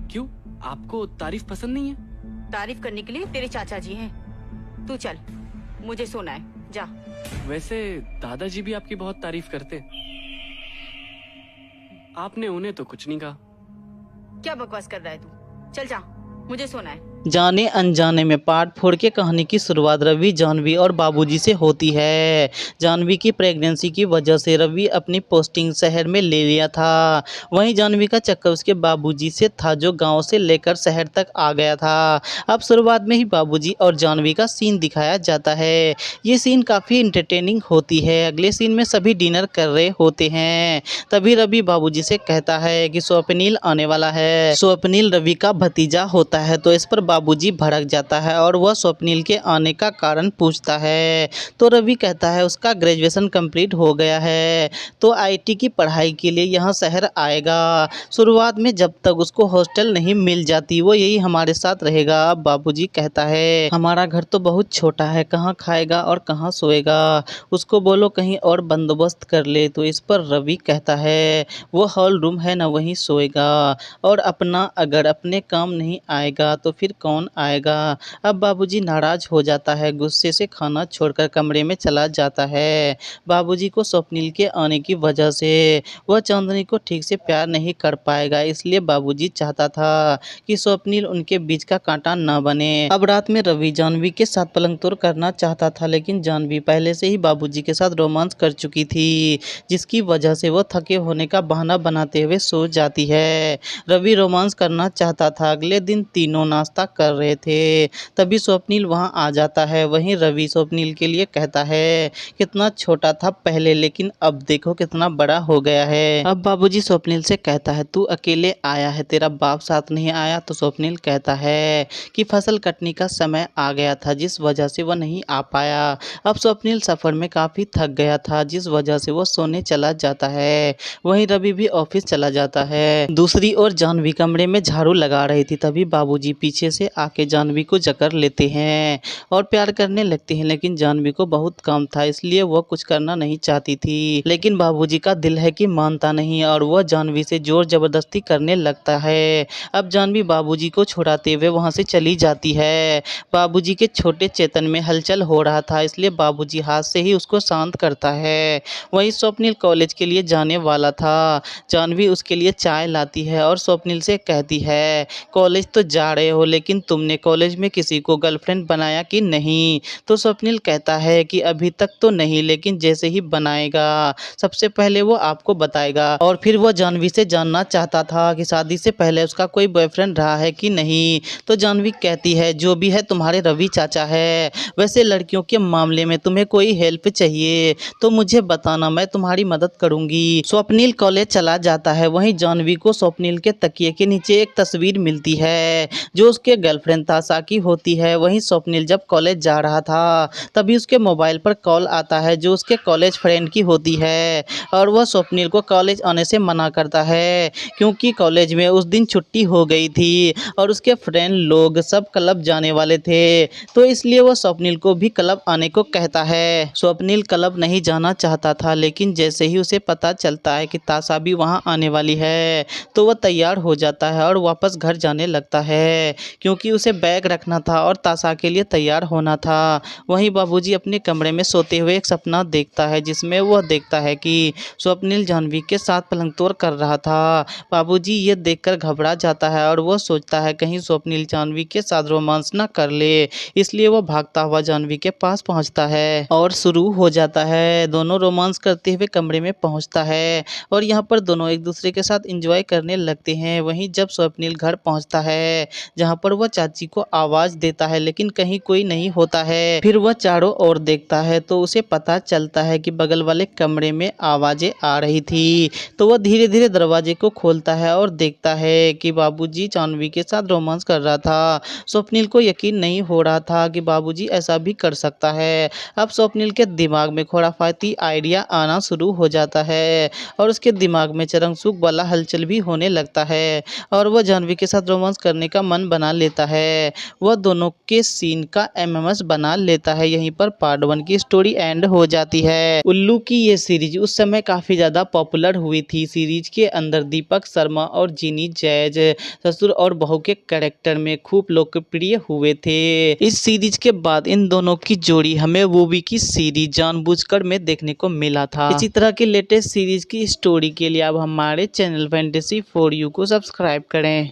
क्यों, आपको तारीफ पसंद नहीं है? तारीफ करने के लिए तेरे चाचा जी हैं। तू चल, मुझे सोना है, जा। वैसे दादाजी भी आपकी बहुत तारीफ करते। आपने उन्हें तो कुछ नहीं कहा। क्या बकवास कर रहा है तू? चल जा, मुझे सोना है। जाने अनजाने में पार्ट 4 के कहानी की शुरुआत रवि, जाह्नवी और बाबूजी से होती है। जाह्नवी की प्रेगनेंसी की वजह से रवि अपनी पोस्टिंग शहर में ले लिया था। वहीं जाह्नवी का चक्कर उसके बाबूजी से था, जो गांव से लेकर शहर तक आ गया था। अब शुरुआत में ही बाबूजी और जाह्नवी का सीन दिखाया जाता है। ये सीन काफ़ी इंटरटेनिंग होती है। अगले सीन में सभी डिनर कर रहे होते हैं। तभी रवि बाबूजी से कहता है कि स्वप्निल आने वाला है। स्वप्निल रवि का भतीजा होता है, तो इस पर बाबूजी भड़क जाता है और वह स्वप्निल के आने का कारण पूछता है। तो रवि कहता है उसका ग्रेजुएशन कंप्लीट हो गया है, तो आईटी की पढ़ाई के लिए यहाँ शहर आएगा। शुरुआत में जब तक उसको हॉस्टल नहीं मिल जाती वो यही हमारे साथ रहेगा। अब बाबूजी कहता है हमारा घर तो बहुत छोटा है, कहाँ खाएगा और कहाँ सोएगा, उसको बोलो कहीं और बंदोबस्त कर ले। तो इस पर रवि कहता है वो हॉल रूम है ना, वहीं सोएगा, और अगर अपने काम नहीं आएगा तो फिर कौन आएगा। अब बाबूजी नाराज हो जाता है, गुस्से से खाना छोड़कर कमरे में चला जाता है। बाबूजी को स्वप्निल के आने की वजह से वह चांदनी को ठीक से प्यार नहीं कर पाएगा, इसलिए बाबूजी चाहता था कि स्वप्निल उनके बीच का कांटा न बने। अब रात में रवि जाह्नवी के साथ पलंग तोड़ करना चाहता था, लेकिन जाह्नवी पहले से ही बाबूजी के साथ रोमांस कर चुकी थी, जिसकी वजह से वह थके होने का बहाना बनाते हुए सो जाती है। रवि रोमांस करना चाहता था। अगले दिन तीनों नाश्ता कर रहे थे, तभी स्वप्निल वहां आ जाता है। वहीं रवि स्वप्निल के लिए कहता है कितना छोटा था पहले, लेकिन अब देखो कितना बड़ा हो गया है। अब बाबूजी स्वप्निल से कहता है तू अकेले आया है, तेरा बाप साथ नहीं आया। तो स्वप्निल कहता है कि फसल कटने का समय आ गया था, जिस वजह से वह नहीं आ पाया। अब स्वप्निल सफर में काफी थक गया था, जिस वजह से वो सोने चला जाता है। वहीं रवि भी ऑफिस चला जाता है। दूसरी ओर जाह्नवी कमरे में झाड़ू लगा रही थी, तभी बाबूजी पीछे से आके जाह्नवी को जकड़ लेते हैं और प्यार करने लगते हैं। लेकिन जाह्नवी को बहुत काम था, इसलिए वह कुछ करना नहीं चाहती थी, लेकिन बाबूजी का दिल है कि मानता नहीं और वह जाह्नवी से जोर जबरदस्ती करने लगता है। अब जाह्नवी बाबूजी को छुड़ाते हुए वहां से चली जाती है। बाबूजी के छोटे चेतन में हलचल हो रहा था, इसलिए बाबूजी हाथ से ही उसको शांत करता है। वहीं स्वप्निल कॉलेज के लिए जाने वाला था। जाह्नवी उसके लिए चाय लाती है और स्वप्निल से कहती है कॉलेज तो जा रहे हो, लेकिन तुमने कॉलेज में किसी को गर्लफ्रेंड बनाया कि नहीं। तो स्वप्निल कहता है कि अभी तक तो नहीं, लेकिन जैसे ही बनाएगा सबसे पहले वो आपको बताएगा। और फिर वो जाह्नवी से जानना चाहता था कि शादी से पहले उसका कोई बॉयफ्रेंड रहा है कि नहीं। तो जाह्नवी कहती है जो भी है तुम्हारे रवि चाचा है, वैसे लड़कियों के मामले में तुम्हें कोई हेल्प चाहिए तो मुझे बताना, मैं तुम्हारी मदद करूंगी। स्वप्निल कॉलेज चला जाता है। वहीं जाह्नवी को स्वप्निल के तकिए के नीचे एक तस्वीर मिलती है जो उसके गर्लफ्रेंड ताशा की होती है। वहीं स्वप्निल जब कॉलेज जा रहा था तभी उसके मोबाइल पर कॉल आता है जो उसके कॉलेज फ्रेंड की होती है, और वह स्वप्निल को कॉलेज आने से मना करता है क्योंकि कॉलेज में उस दिन छुट्टी हो गई थी और उसके फ्रेंड लोग सब क्लब जाने वाले थे, तो इसलिए वह स्वप्निल को भी क्लब आने को कहता है। स्वप्निल क्लब नहीं जाना चाहता था, लेकिन जैसे ही उसे पता चलता है कि ताशा भी वहां आने वाली है तो वह तैयार हो जाता है और वापस घर जाने लगता है, क्योंकि उसे बैग रखना था और ताशा के लिए तैयार होना था। वहीं बाबूजी अपने कमरे में सोते हुए एक सपना देखता है, जिसमें वह देखता है कि स्वप्निल जाह्नवी के साथ पलंग तोड़ कर रहा था। बाबूजी ये देखकर घबरा जाता है और वह सोचता है कहीं स्वप्निल जाह्नवी के साथ रोमांस न कर ले, इसलिए वह भागता हुआ जाह्नवी के पास पहुंचता है और शुरू हो जाता है। दोनों रोमांस करते हुए कमरे में पहुंचता है और यहाँ पर दोनों एक दूसरे के साथ एंजॉय करने लगते हैं। वहीं जब स्वप्निल घर पहुंचता है जहाँ पर वह चाची को आवाज देता है, लेकिन कहीं कोई नहीं होता है। फिर वह चारों ओर देखता है तो उसे पता चलता है कि बगल वाले कमरे में आवाजें आ रही थी, तो वह धीरे धीरे दरवाजे को खोलता है और देखता है कि बाबूजी जाह्नवी के साथ रोमांस कर रहा था। स्वप्निल को यकीन नहीं हो रहा था कि बाबूजी ऐसा भी कर सकता है। अब स्वप्निल के दिमाग में खुराफाती आइडिया आना शुरू हो जाता है और उसके दिमाग में चरमसूख वाला हलचल भी होने लगता है और वह जाह्नवी के साथ रोमांस करने का मन बना लेता है। वह दोनों के सीन का एमएमएस बना लेता है। यहीं पर पार्ट 1 की स्टोरी एंड हो जाती है। उल्लू की ये सीरीज उस समय काफी ज्यादा पॉपुलर हुई थी। सीरीज के अंदर दीपक शर्मा और जिनी जैज ससुर और बहू के कैरेक्टर में खूब लोकप्रिय हुए थे। इस सीरीज के बाद इन दोनों की जोड़ी हमें मूवी की सीरीज जानबूझकर में देखने को मिला था। इसी तरह की लेटेस्ट सीरीज की स्टोरी के लिए आप हमारे चैनल फैंटेसी फॉर यू को सब्सक्राइब करें।